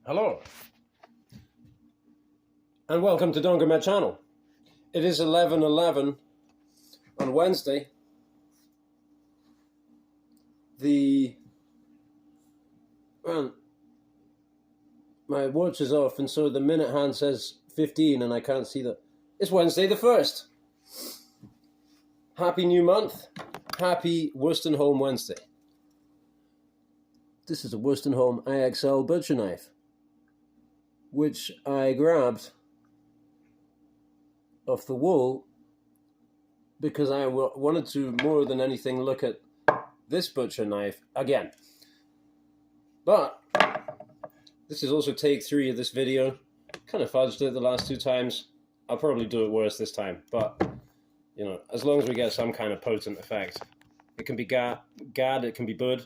Hello, and welcome to Don't Go My Channel. It is 11:11 on Wednesday. My watch is off, and so the minute hand says 15, and I can't see that. It's Wednesday the 1st. Happy new month. Happy Worstenholm Wednesday. This is a Worstenholm IXL butcher knife, which I grabbed off the wall because I wanted to, more than anything, look at this butcher knife again. But this is also take 3 of this video. Kind of fudged it the last 2 times. I'll probably do it worse this time, but you know, as long as we get some kind of potent effect. It can be gad, it can be bud,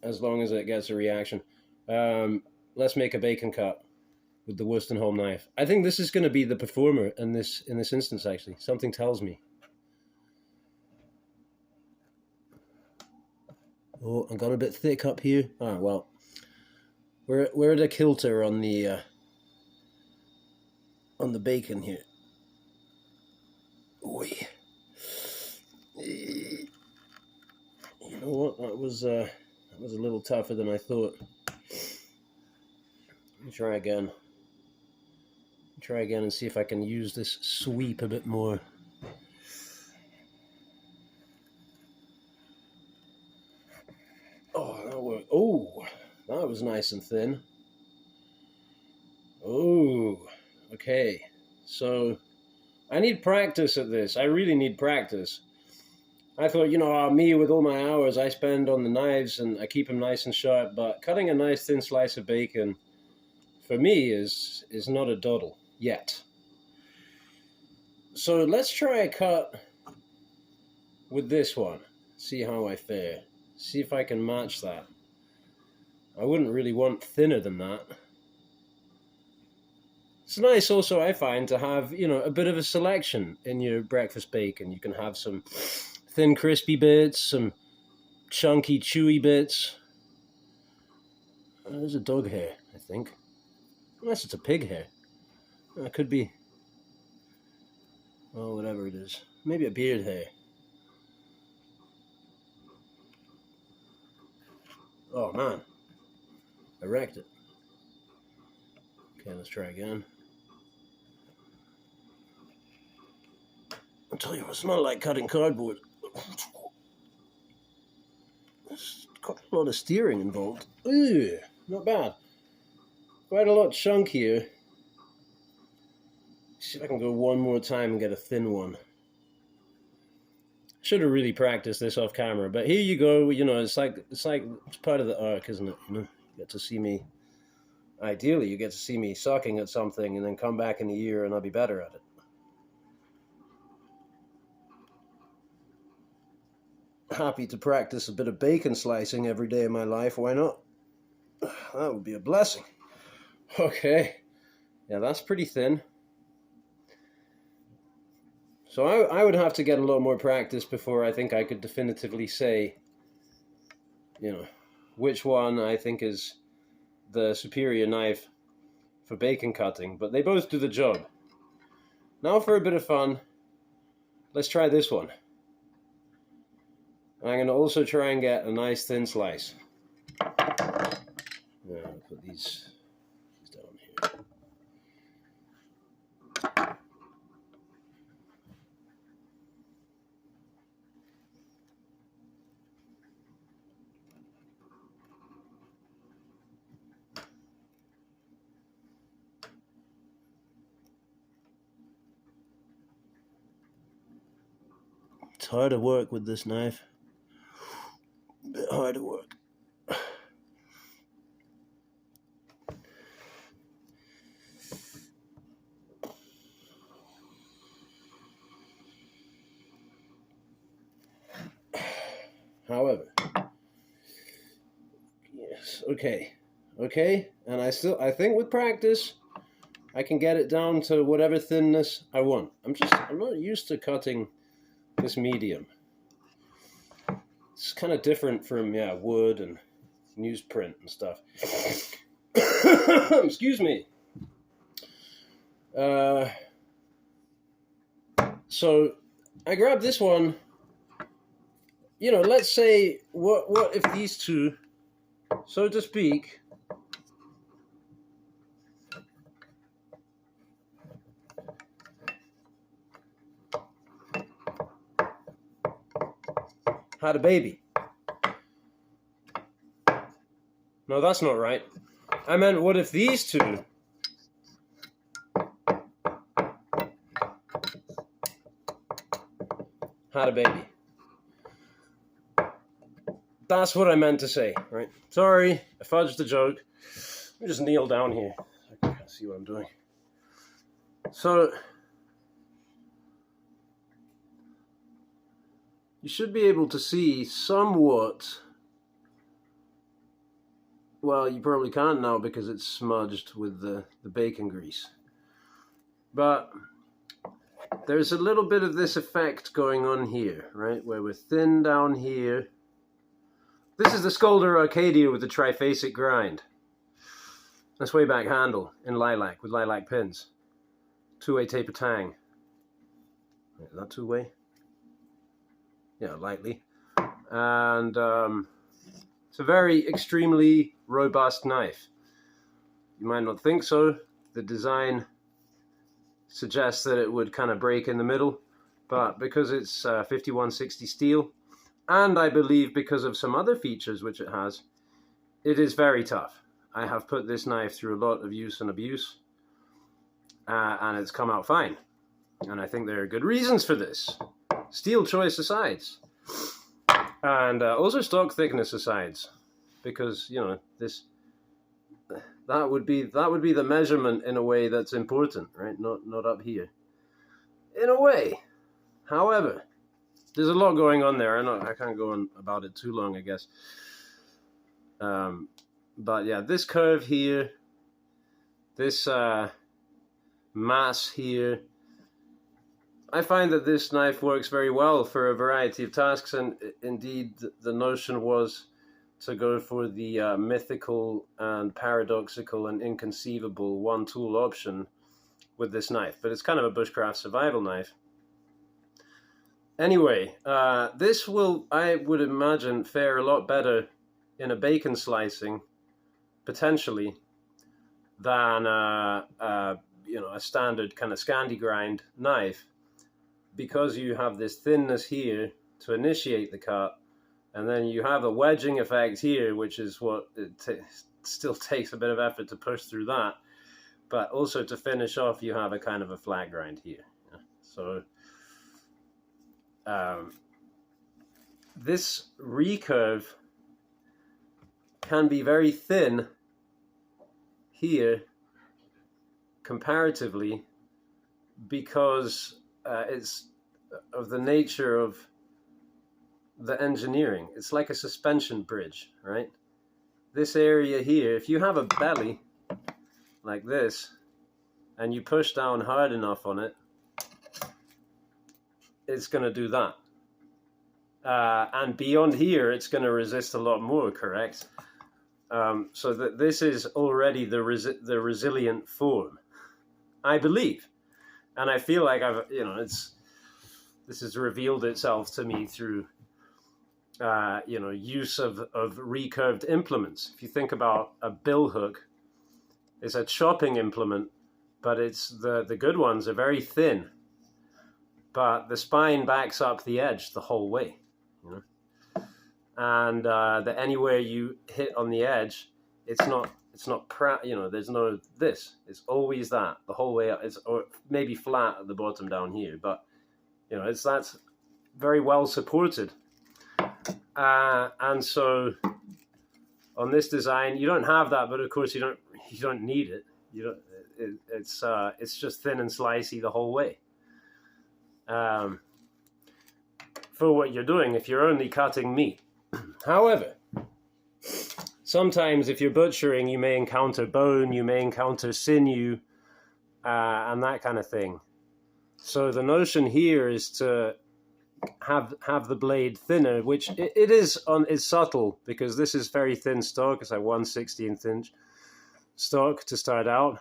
as long as it gets a reaction. Let's make a bacon cut with the Worstenholm knife. I think this is going to be the performer in this instance, actually. Something tells me. Oh, I got a bit thick up here. Ah, well, we're at a kilter on the bacon here. Oi. You know what? That was a little tougher than I thought. Let me try again. Try again and see if I can use this sweep a bit more. Oh, that worked. Oh, that was nice and thin. Oh, okay. So I need practice at this. I really need practice. I thought, you know, me with all my hours I spend on the knives and I keep them nice and sharp, but cutting a nice thin slice of bacon for me is not a doddle yet. So let's try a cut with this one. See how I fare. See if I can match that. I wouldn't really want thinner than that. It's nice also, I find, to have, you know, a bit of a selection in your breakfast bacon. You can have some thin crispy bits, some chunky chewy bits. There's a dog hair, I think. Unless it's a pig hair. It could be, oh, whatever it is. Maybe a beard hair. Oh man, I wrecked it. Okay, let's try again. I'll tell you what, it's not like cutting cardboard. There's got a lot of steering involved. Ew, not bad. Quite a lot chunkier. See if I can go one more time and get a thin one. Should have really practiced this off camera, but here you go. You know, it's part of the arc, isn't it? You know, you get to see me. Ideally, you get to see me sucking at something and then come back in a year and I'll be better at it. Happy to practice a bit of bacon slicing every day of my life. Why not? That would be a blessing. Okay. Yeah, that's pretty thin. So I would have to get a lot more practice before I think I could definitively say, you know, which one I think is the superior knife for bacon cutting. But they both do the job. Now for a bit of fun, let's try this one. I'm going to also try and get a nice thin slice. Yeah, I'll put these down here. It's hard to work with this knife. A bit hard to work. However, yes, okay, and I think with practice, I can get it down to whatever thinness I want. I'm not used to cutting this medium. It's kind of different from, yeah, wood and newsprint and stuff. Excuse me. So I grabbed this one. You know, let's say, what if these two, so to speak, had a baby? No, that's not right. I meant, what if these two had a baby? That's what I meant to say, right? Sorry, I fudged the joke. Let me just kneel down here so I can see what I'm doing. So, you should be able to see somewhat. Well, you probably can't now because it's smudged with the bacon grease. But there's a little bit of this effect going on here, right? Where we're thin down here. This is the Scolder Arcadia with the triphasic grind. That's way back handle in lilac with lilac pins. Two-way taper tang. Is that two-way? Yeah, lightly. And it's a very extremely robust knife. You might not think so. The design suggests that it would kind of break in the middle, but because it's 5160 steel, and I believe because of some other features which it has, it is very tough. I have put this knife through a lot of use and abuse, and it's come out fine. And I think there are good reasons for this. Steel choice asides, and also stock thickness asides, because you know that would be the measurement in a way that's important, right? Not up here. In a way, however, there's a lot going on there. I can't go on about it too long, I guess. But yeah, this curve here, this mass here, I find that this knife works very well for a variety of tasks, and indeed the notion was to go for the mythical and paradoxical and inconceivable one-tool option with this knife. But it's kind of a bushcraft survival knife. Anyway, this will, I would imagine, fare a lot better in a bacon slicing, potentially, than you know, a standard kind of Scandi grind knife, because you have this thinness here to initiate the cut, and then you have a wedging effect here, which is what it still takes a bit of effort to push through that, but also to finish off, you have a kind of a flat grind here. So this recurve can be very thin here comparatively, because it's of the nature of the engineering. It's like a suspension bridge, right? This area here, if you have a belly like this and you push down hard enough on it, it's going to do that. And beyond here, it's going to resist a lot more, correct? So that this is already the resilient form, I believe. And I feel like this has revealed itself to me through use of recurved implements. If you think about a bill hook, it's a chopping implement, but it's the good ones are very thin, but the spine backs up the edge the whole way, you know? And anywhere you hit on the edge, it's not there's no this. It's always that the whole way up. It's or maybe flat at the bottom down here, but you know that's very well supported. And so on this design, you don't have that, but of course you don't need it. It's just thin and slicey the whole way. For what you're doing, if you're only cutting meat. However, sometimes if you're butchering, you may encounter bone, you may encounter sinew, and that kind of thing. So the notion here is to have the blade thinner, which it is subtle, because this is very thin stock. It's like 1/16 inch. stock to start out.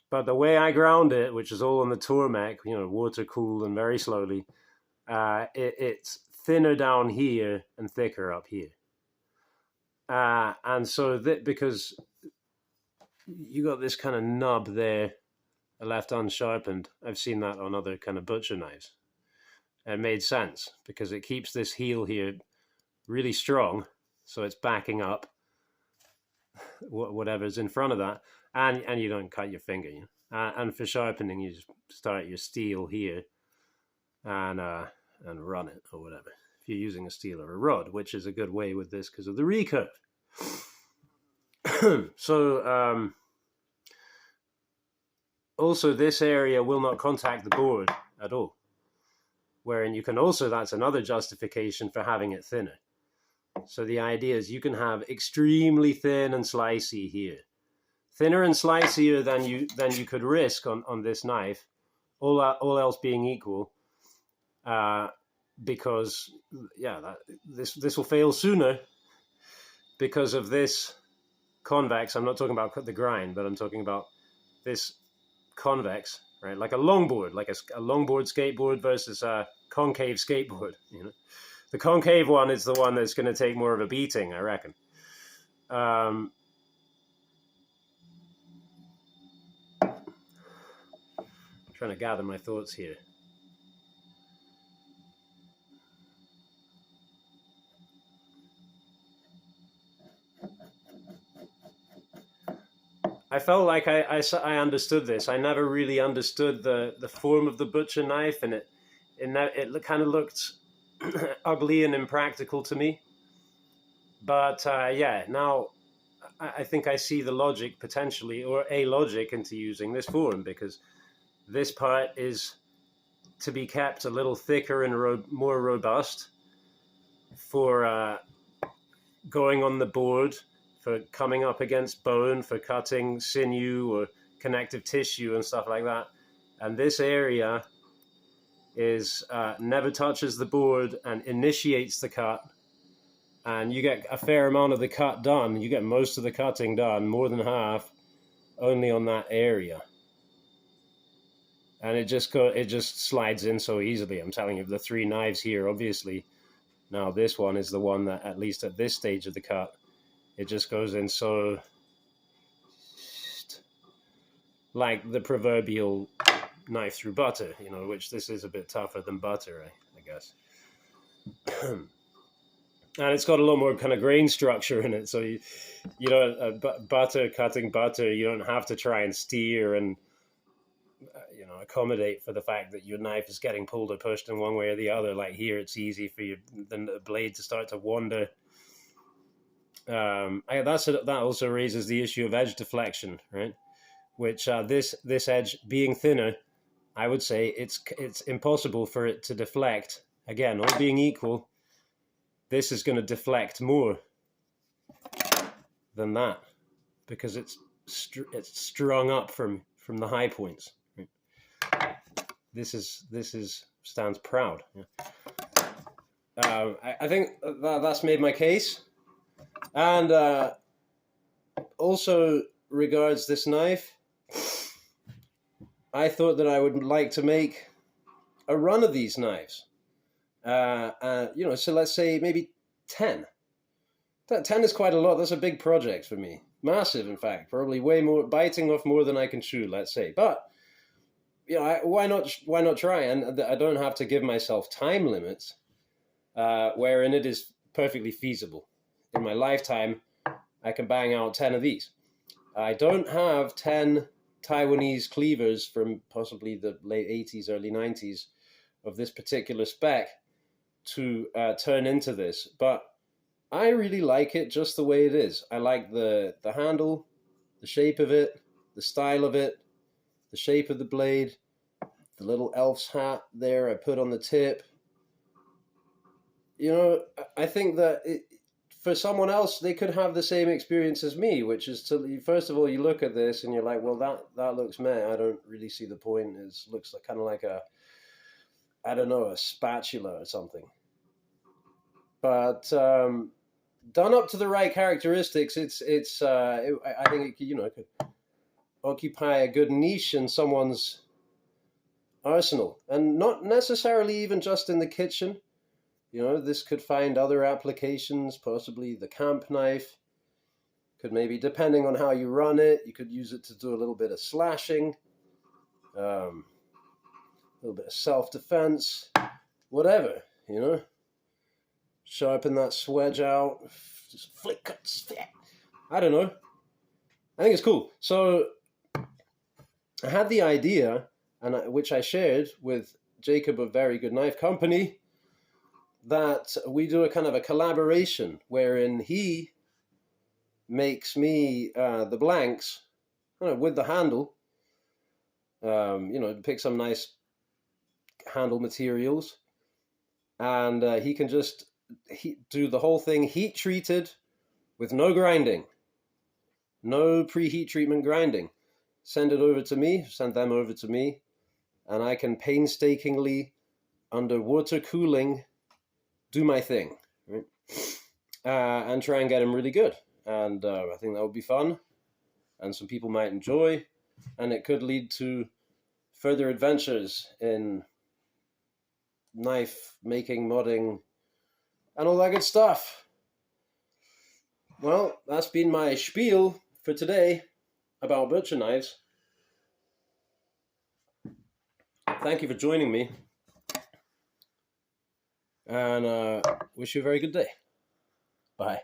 But the way I ground it, which is all on the Tormek, water cooled and very slowly, it's thinner down here and thicker up here. And so because you got this kind of nub there, left unsharpened, I've seen that on other kind of butcher knives. It made sense because it keeps this heel here really strong, so it's backing up whatever's in front of that, and you don't cut your finger. And for sharpening, you just start your steel here and run it or whatever. If you're using a steel or a rod, which is a good way with this because of the recurve. So also this area will not contact the board at all. Wherein you can also, that's another justification for having it thinner. So the idea is you can have extremely thin and slicey here. Thinner and slicier than you could risk on this knife, all else being equal, because this will fail sooner because of this convex. I'm not talking about the grind, but I'm talking about this convex, right? Like a longboard, like a longboard skateboard versus a concave skateboard. The concave one is the one that's going to take more of a beating, I reckon. Trying to gather my thoughts here. I felt like I understood this. I never really understood the form of the butcher knife, and it kind of looked ugly and impractical to me. But now I think I see the logic potentially, or a logic into using this form, because this part is to be kept a little thicker and more robust for going on the board, for coming up against bone, for cutting sinew or connective tissue and stuff like that. And this area is never touches the board and initiates the cut. And you get a fair amount of the cut done. You get most of the cutting done, more than half, only on that area. And it just slides in so easily. I'm telling you, the three knives here, obviously, now this one is the one that, at least at this stage of the cut, it just goes in so, like the proverbial knife through butter, which this is a bit tougher than butter, I guess. And it's got a lot more kind of grain structure in it. So, cutting butter, you don't have to try and steer and, accommodate for the fact that your knife is getting pulled or pushed in one way or the other. Like here, it's easy for the blade to start to wander. That also raises the issue of edge deflection, right? Which this edge being thinner, I would say it's impossible for it to deflect. Again, all being equal, this is going to deflect more than that because it's strung up from the high points. Right? This stands proud. Yeah. I think that's made my case, and also regards this knife, I thought that I would like to make a run of these knives. So let's say maybe 10. 10 is quite a lot. That's a big project for me. Massive, in fact. Probably way more, biting off more than I can chew, let's say. But, why not try? And I don't have to give myself time limits, wherein it is perfectly feasible. In my lifetime, I can bang out 10 of these. I don't have 10 Taiwanese cleavers from possibly the late 80s, early 90s of this particular spec to turn into this, but I really like it just the way it is. I like the handle, the shape of it, the style of it, the shape of the blade, the little elf's hat there I put on the tip. I think that for someone else, they could have the same experience as me, which is first of all, you look at this and you're like, well, that looks meh. I don't really see the point. It looks like kind of like a spatula or something. But done up to the right characteristics, I think it could, you know, it could occupy a good niche in someone's arsenal, and not necessarily even just in the kitchen. You know, this could find other applications, possibly the camp knife. Could maybe, depending on how you run it, you could use it to do a little bit of slashing, a little bit of self-defense, whatever, you know. Sharpen that swedge out, just flick cuts. I don't know. I think it's cool. So I had the idea, which I shared with Jacob of Very Good Knife Company, that we do a kind of a collaboration wherein he makes me the blanks with the handle. You know, pick some nice handle materials, and he can just do the whole thing heat treated with no grinding, no preheat treatment grinding. Send them over to me, and I can painstakingly, under water cooling, do my thing, right? And try and get them really good. And I think that would be fun, and some people might enjoy, and it could lead to further adventures in knife making, modding, and all that good stuff. Well, that's been my spiel for today about butcher knives. Thank you for joining me, and wish you a very good day. Bye.